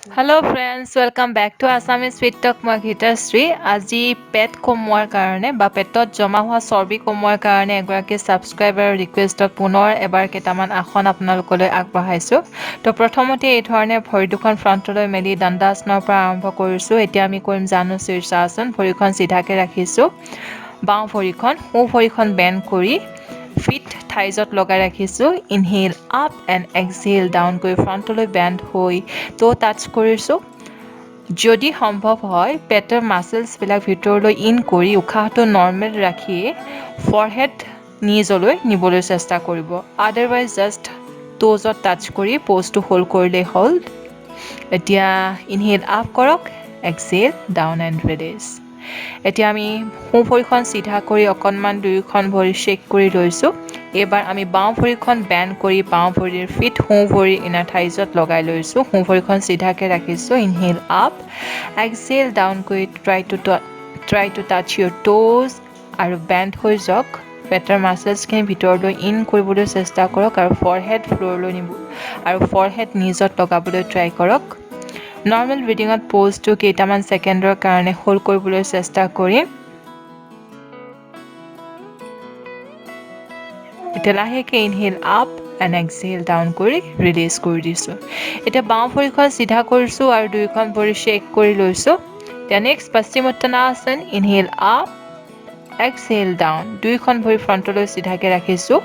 Hello friends, welcome back to Assamese Sweet Talk মই গীতাশ্ৰী আজি পেট কমোৱাৰ কাৰণে বা পেটত জমা হোৱা চৰ্বি কমোৱাৰ কাৰণে এগৰাকী ছাবস্ক্ৰাইবাৰৰ ৰিকুৱেষ্টত পুনৰ এবাৰ কেইটামান আসন আপোনালোকলৈ আগবঢ়াইছোঁ তো প্ৰথমতে এই ধৰণে ভৰি দুখন ফ্ৰণ্টলৈ মেলি দণ্ডাসনৰ পৰা আৰম্ভ কৰিছোঁ এতিয়া আমি কৰিম জানু শীৰ্ষাসন ভৰিখন চিধাকৈ ৰাখিছোঁ বাওঁ ভৰিখন সোঁ ভৰিখন বেণ্ড কৰি ফিট থাইজত লগাই ৰাখিছোঁ inhale up and exhale down কৰি ফ্ৰণ্টলৈ বেণ্ড হৈ তো টাচ কৰিছোঁ যদি সম্ভৱ হয় পেটৰ মাছলছবিলাক ভিতৰলৈ ইন কৰি উশাহটো নৰ্মেল ৰাখি ফৰহেড নিজলৈ নিবলৈ চেষ্টা কৰিব আদাৰৱাইজ জাষ্ট টোজত টাচ কৰি প'জটো হোল্ড কৰিলেই হ'ল এতিয়া ইনহেল আপ কৰক এক্সহেল ডাউন এণ্ড ৰিলিজ এতিয়া আমি সোঁ ভৰিখন চিধা কৰি অকণমান দুয়োখন ভৰি শ্বেক কৰি লৈছোঁ এইবাৰ আমি বাওঁ ভৰিখন বেণ্ড কৰি বাওঁ ভৰিৰ ফিট সোঁ ভৰি ইনাৰ থাইজত লগাই লৈছোঁ সোঁ ভৰিখন চিধাকৈ ৰাখিছোঁ ইনহেল আপ এক্সহেল ডাউন কৰি ট্ৰাই টু টাচ ইয়ৰ টোজ আৰু বেণ্ড হৈ যাওক পেটৰ মাছলছখিনি ভিতৰলৈ ইন কৰিবলৈ চেষ্টা কৰক আৰু ফৰহেড ফ্ল'ৰলৈ নিব আৰু ফৰহেড নিজত লগাবলৈ ট্ৰাই কৰক নৰ্মেল ব্ৰিডিঙত প'জটো কেইটামান ছেকেণ্ডৰ কাৰণে হোল্ড কৰিবলৈ চেষ্টা কৰিম এতিয়া লাহেকৈ inhale up and exhale down কৰি ৰিলিজ কৰি দিছোঁ এতিয়া বাওঁ ভৰিখন চিধা কৰিছোঁ আৰু দুয়োখন ভৰি শ্বেক কৰি লৈছোঁ এতিয়া next Paschimottanasana inhale up exhale down দুয়োখন ভৰি ফ্ৰণ্টলৈ চিধাকৈ ৰাখিছোঁ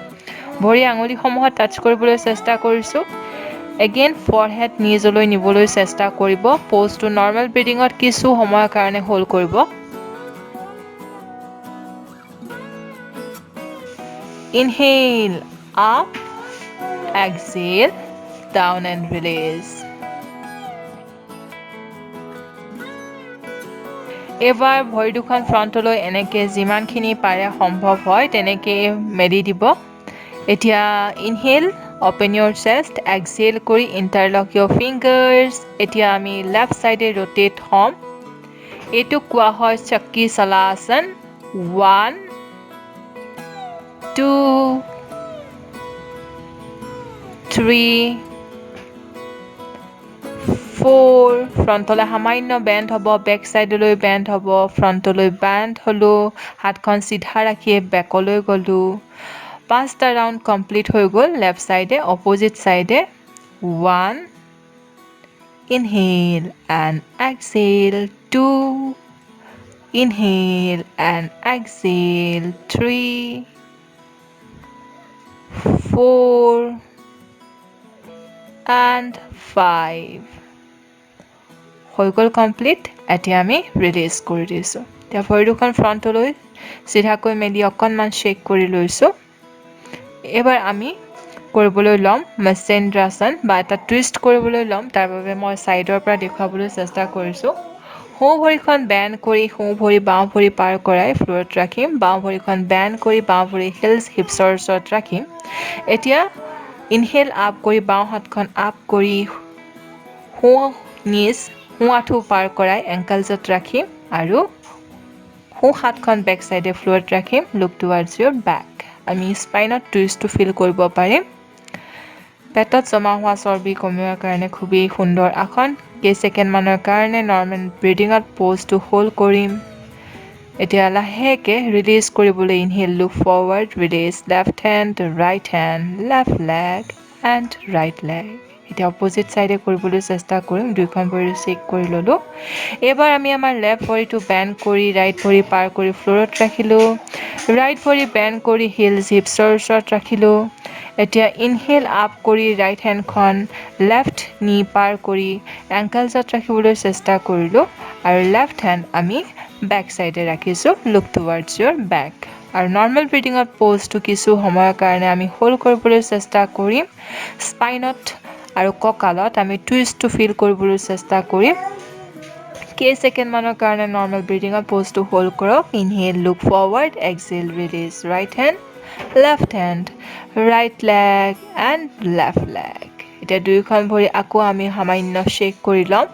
ভৰি আঙুলিসমূহত টাচ কৰিবলৈ চেষ্টা কৰিছোঁ এগেইন ফৰহেড নিজলৈ নিবলৈ চেষ্টা কৰিব প'জটো নৰ্মেল ব্ৰিডিঙত কিছু সময়ৰ কাৰণে হোল্ড কৰিব inhale up exhale down and release এইবাৰ ভৰি দুখন ফ্ৰণ্টলৈ এনেকৈ যিমানখিনি পাৰে সম্ভৱ হয় তেনেকৈ মেলি দিব এতিয়া ইনহেল অপেন ইয়ৰ চেষ্ট এক্সহেল কৰি ইণ্টাৰলক ইয়ৰ ফিংগাৰ্ছ এতিয়া আমি লেফ্ট ছাইডে ৰোটেট হ'ম এইটোক কোৱা হয় চক্কি চলাসন 1 2 3 4 ফ্ৰণ্টলৈ সামান্য বেণ্ড হ'ব বেক ছাইডলৈ বেণ্ড হ'ব ফ্ৰণ্টলৈ বেণ্ড হ'লোঁ হাতখন চিধা ৰাখি বেকলৈ গ'লোঁ 5টা ৰাউণ্ড কমপ্লিট হৈ গ'ল লেফ্ট ছাইডে অপজিট ছাইডে 1 inhale and exhale 2 inhale and exhale 3 4 and 5 হৈ গ'ল কমপ্লিট এতিয়া আমি ৰিলিজ কৰি দিছোঁ এতিয়া ভৰি দুখন ফ্ৰণ্টলৈ চিধাকৈ মেলি অকণমান শ্বেক কৰি লৈছোঁ এইবাৰ আমি কৰিবলৈ ল'ম মৎস্যেন্দ্ৰাসন বা এটা টুইষ্ট কৰিবলৈ ল'ম তাৰ বাবে মই ছাইডৰ পৰা দেখুৱাবলৈ চেষ্টা কৰিছোঁ সোঁ ভৰিখন বেণ্ড কৰি সোঁ ভৰি বাওঁ ভৰি পাৰ কৰাই ফ্ল'ৰত ৰাখিম বাওঁ ভৰিখন বেণ্ড কৰি বাওঁ ভৰি হিপছৰ ওচৰত ৰাখিম এতিয়া ইনহেল আপ কৰি বাওঁ হাতখন আপ কৰি সোঁ আঁঠু পাৰ কৰাই এংকলছত ৰাখিম আৰু সোঁ হাতখন বেক ছাইডে ফ্ল'ৰত ৰাখিম লুক টুৱাৰ্ডছ ইয়ৰ বেক আমি স্পাইনত টুইষ্টটো ফিল কৰিব পাৰিম পেটত জমা হোৱা চৰ্বি কমোৱাৰ কাৰণে খুবেই সুন্দৰ আসন কেইছেকেণ্ডমানৰ কাৰণে নৰ্মেল ব্ৰিডিঙত প'জটো হোল্ড কৰিম এতিয়া লাহেকৈ ৰিলিজ কৰিবলৈ inhale look forward release left hand right hand left leg and right leg এতিয়া অপজিট ছাইডে কৰিবলৈ চেষ্টা কৰিম দুইখন ভৰি চেক কৰি ল'লোঁ এইবাৰ আমি আমাৰ লেফ্ট ভৰিটো বেণ্ড কৰি ৰাইট ভৰি পাৰ কৰি ফ্ল'ৰত ৰাখিলোঁ ৰাইট ভৰি বেণ্ড কৰি হিপছৰ ওচৰত ৰাখিলোঁ এতিয়া ইনহেল আপ কৰি ৰাইট হেণ্ডখন লেফ্ট নি পাৰ কৰি এংকলছত ৰাখিবলৈ চেষ্টা কৰিলোঁ আৰু লেফ্ট হেণ্ড আমি বেক ছাইডে ৰাখিছোঁ লুক টুৱাৰ্ডছ ইয়ৰ বেক আৰু নৰ্মেল ব্ৰিডিঙত প'জটো কিছু সময়ৰ কাৰণে আমি হোল্ড কৰিবলৈ চেষ্টা কৰিম স্পাইনত আৰু কঁকালত আমি টুইষ্টটো ফিল কৰিবলৈ চেষ্টা কৰিম কেইছেকেণ্ডমানৰ কাৰণে নৰ্মেল ব্ৰিডিঙত প'জটো হোল্ড কৰক inhale look forward exhale release right hand left hand right leg and left leg এতিয়া দুয়োখন ভৰি আকৌ আমি সামান্য শ্বেক কৰি ল'ম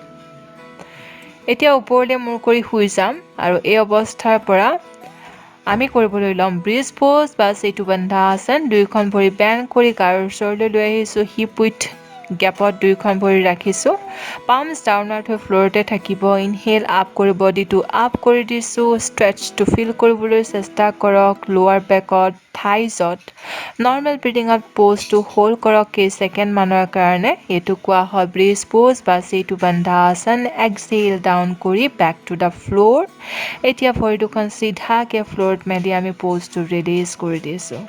এতিয়া ওপৰলৈ মূৰ কৰি শুই যাম আৰু এই অৱস্থাৰ পৰা আমি কৰিবলৈ ল'ম ব্ৰিজ প'জ বা সেতুবন্ধা আসন দুয়োখন ভৰি বেণ্ড কৰি গাৰ ওচৰলৈ লৈ আহিছোঁ হিপ উইথ গেপত দুইখন ভৰি ৰাখিছোঁ পামছ ডাউনৱাৰ্ড হৈ ফ্ল'ৰতে থাকিব ইনহেল আপ কৰি বডিটো আপ কৰি দিছোঁ ষ্ট্ৰেচটো ফিল কৰিবলৈ চেষ্টা কৰক লোৱাৰ বেকত থাইজত নৰ্মেল ব্ৰিডিঙত প'জটো হোল্ড কৰক কেইছেকেণ্ডমানৰ কাৰণে এইটো কোৱা হয় ব্ৰিজ প'জ বা চেতু বন্ধা আসন এক্সহেল ডাউন কৰি বেক টু দ্য ফ্ল'ৰ এতিয়া ভৰি দুখন চিধাকৈ ফ্ল'ৰত মেলি আমি প'জটো ৰিলিজ কৰি দিছোঁ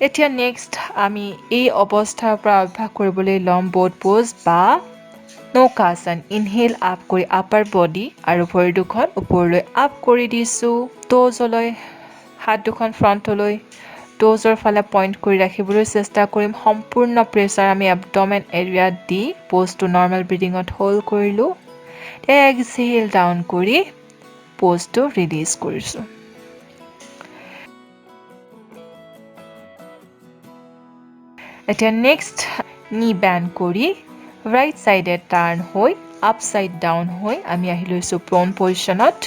এতিয়া নেক্সট আমি এই অৱস্থাৰ পৰা অভ্যাস কৰিবলৈ ল'ম বোট প'জ বা নৌকাসন ইনহেল আপ কৰি আপাৰ বডি আৰু ভৰি দুখন ওপৰলৈ আপ কৰি দিছোঁ ট'জলৈ হাত দুখন ফ্ৰণ্টলৈ ট'জৰ ফালে পইণ্ট কৰি ৰাখিবলৈ চেষ্টা কৰিম সম্পূৰ্ণ প্ৰেছাৰ আমি এবডমেন এৰিয়াত দি প'জটো নৰ্মেল ব্ৰিডিঙত হোল্ড কৰিলোঁ এক্সহেল ডাউন কৰি প'জটো ৰিলিজ কৰিছোঁ এতিয়া নেক্সট নি বেণ্ড কৰি ৰাইট ছাইডে টাৰ্ণ হৈ আপছাইড ডাউন হৈ আমি আহি লৈছোঁ প্ৰ'ন পজিশ্যনত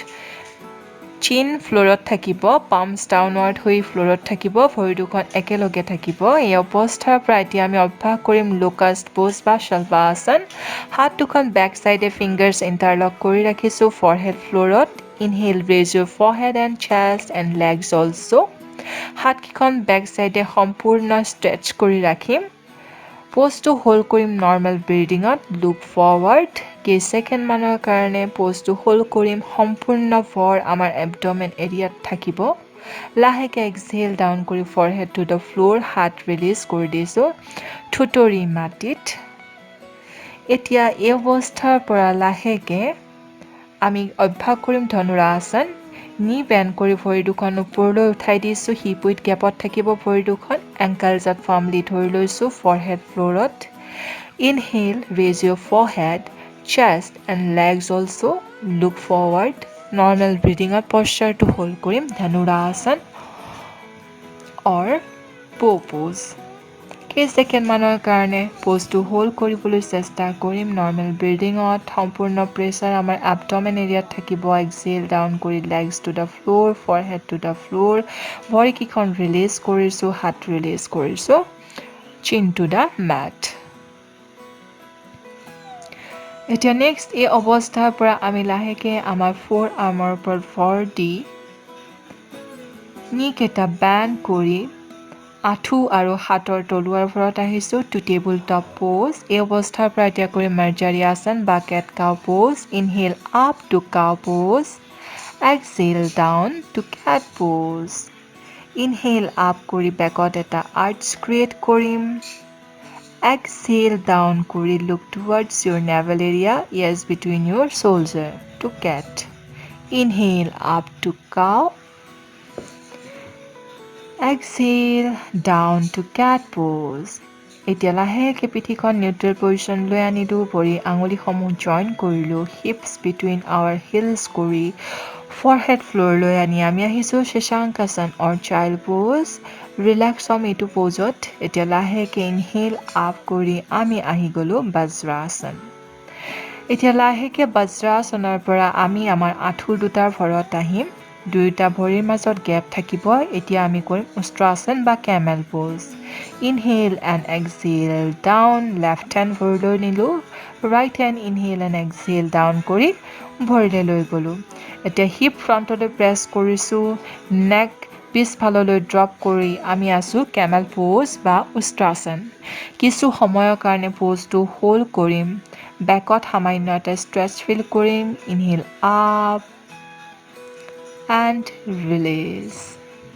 চিন ফ্ল'ৰত থাকিব পাম্পছ ডাউনৱাৰ্ড হৈ ফ্ল'ৰত থাকিব ভৰি দুখন একেলগে থাকিব এই অৱস্থাৰ পৰা এতিয়া আমি অভ্যাস কৰিম লোকাষ্ট প'জ বা শলভাসন হাত দুখন বেক ছাইডে ফিংগাৰ্ছ ইণ্টাৰলক কৰি ৰাখিছোঁ ফৰহেড ফ্ল'ৰত inhale raise your forehead and চেষ্ট এণ্ড লেগছ অলছ' হাতকেইখন বেক ছাইডে সম্পূৰ্ণ ষ্ট্ৰেচ কৰি ৰাখিম প'জটো হোল্ড কৰিম নৰ্মেল ব্ৰিডিঙত লুক ফৰৱাৰ্ড কেইছেকেণ্ডমানৰ কাৰণে প'জটো হোল্ড কৰিম সম্পূৰ্ণ ভৰ আমাৰ এবডমেন এৰিয়াত থাকিব লাহেকৈ এক্সহেল ডাউন কৰি ফৰহেড টু দ্য ফ্ল'ৰ হাত ৰিলিজ কৰি দিছোঁ থুতৰি মাটিত এতিয়া এই অৱস্থাৰ পৰা লাহেকৈ আমি অভ্যাস কৰিম ধনুৰাসন নি বেণ্ড কৰি ভৰি দুখন ওপৰলৈ উঠাই দিছোঁ হিপ উইথ গেপত থাকিব ভৰি দুখন এংকলছত ফাৰ্মলি ধৰি লৈছোঁ ফৰহেড ফ্ল'ৰত inhale raise your forehead chest and legs also' look forward normal ব্ৰিডিঙত পশ্চাৰটো হোল্ড কৰিম ধনুৰাসন অৰ প'জ কেইছেকেণ্ডমানৰ কাৰণে প'জটো হোল্ড কৰিবলৈ চেষ্টা কৰিম নৰ্মেল ব্ৰিডিঙত সম্পূৰ্ণ প্ৰেছাৰ আমাৰ এবডমেন এৰিয়াত থাকিব এক্সহেল ডাউন কৰি legs to the floor forehead to the floor ভৰিকেইখন ৰিলিজ কৰিছোঁ হাত ৰিলিজ কৰিছোঁ চিন টু দ্য মেট এতিয়া নেক্সট এই অৱস্থাৰ পৰা আমি লাহেকৈ আমাৰ ফ'ৰ আৰ্মৰ ওপৰত ভৰ দি নিকেইটা বেণ্ড কৰি আঁঠু আৰু হাতৰ তলুৱাৰ ভৰত আহিছোঁ টু টেবুল টপ প'জ এই অৱস্থাৰ পৰা এতিয়া কৰিম মাৰ্জাৰী আসন বা cat cow pose inhale up to cow pose exhale down to cat pose inhale up কৰি বেকত এটা আৰ্টছ ক্ৰিয়েট কৰিম এক্সহেল ডাউন কৰি look towards your navel area yes between your shoulder to cat inhale up to cow exhale down to cat pose এতিয়া লাহেকৈ পিঠিখন neutral পজিশ্যনলৈ আনিলোঁ ভৰি আঙুলিসমূহ জইন কৰিলোঁ হিপছ বিটুইন আৱাৰ হিলছ কৰি ফৰহেড ফ্ল'ৰলৈ আনি আমি আহিছোঁ শশাংকাসন অৰ চাইল্ড প'জ ৰিলেক্স হ'ম এইটো প'জত এতিয়া লাহেকৈ ইনহেল আপ কৰি আমি আহি গ'লোঁ বজ্ৰাসন এতিয়া লাহেকৈ বজ্ৰাসনৰ পৰা আমি আমাৰ আঁঠুৰ দুটাৰ ভৰত আহিম দুয়োটা ভৰিৰ মাজত গেপ থাকিব এতিয়া আমি কৰিম উষ্ট্ৰাসন বা camel pose inhale and exhale down left hand ভৰিলৈ নিলোঁ right hand inhale and exhale down কৰি ভৰিলৈ লৈ গ'লোঁ এতিয়া হিপ ফ্ৰণ্টলৈ প্ৰেছ কৰিছোঁ নেক পিছফাললৈ ড্ৰপ কৰি আমি আছোঁ কেমেল প'জ বা উষ্ট্ৰাসন কিছু সময়ৰ কাৰণে প'জটো হোল্ড কৰিম বেকত সামান্য এটা ষ্ট্ৰেচ ফিল কৰিম inhale up and release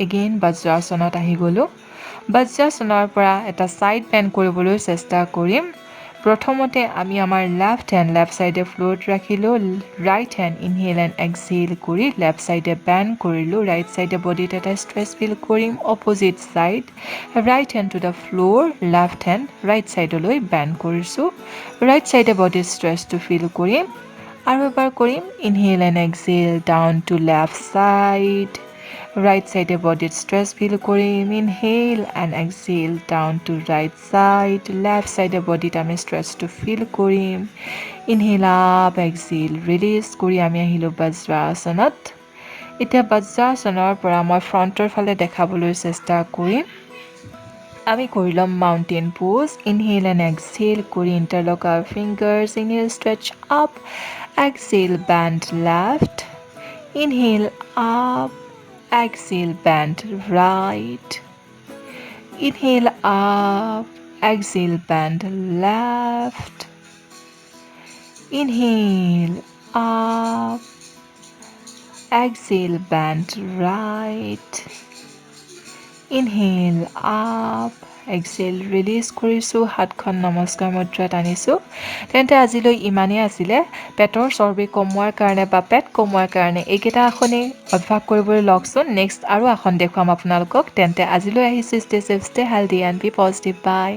again বজ্ৰাসনত আহি গ'লোঁ বজ্ৰাসনৰ পৰা এটা ছাইড বেণ্ড কৰিবলৈ চেষ্টা কৰিম প্ৰথমতে আমি আমাৰ লেফ্ট হেণ্ড লেফ্ট ছাইডে ফ্ল'ৰত ৰাখিলোঁ right hand inhale and exhale কৰি লেফ্ট ছাইডে বেণ্ড কৰিলোঁ ৰাইট ছাইডে বডিত এটা ষ্ট্ৰেচ ফিল কৰিম opposite side right hand to the floor left hand right ছাইডলৈ বেণ্ড কৰিছোঁ ৰাইট ছাইডে বডিৰ ষ্ট্ৰেচটো ফিল কৰিম আৰু এবাৰ কৰিম inhale and exhale down to left side right ছাইডে বডিত ষ্ট্ৰেচ ফিল কৰিম inhale and exhale down to right side left ছাইডে বডিত আমি ষ্ট্ৰেচটো ফিল কৰিম ইনহেল আপ এক্সহেল ৰিলিজ কৰি আমি আহিলোঁ বজ্ৰাসনত এতিয়া বজ্ৰাসনৰ পৰা মই ফ্ৰণ্টৰ ফালে দেখাবলৈ চেষ্টা কৰিম আমি কৰি ল'ম mountain pose inhale and exhale কৰি interlock our fingers inhale stretch up exhale bend left inhale up exhale bend right inhale up exhale bend left inhale up exhale bend right inhale up exhale release কৰিছোঁ হাতখন নমস্কাৰ মুদ্ৰাত আনিছোঁ তেন্তে আজিলৈ ইমানেই আছিলে পেটৰ চৰ্বি কমোৱাৰ কাৰণে বা পেট কমোৱাৰ কাৰণে এইকেইটা আসনেই অভ্যাস কৰিবলৈ লগচোন নেক্সট আৰু আসন দেখুৱাম আপোনালোকক তেন্তে আজিলৈ আহিছোঁ stay safe stay healthy and be positive by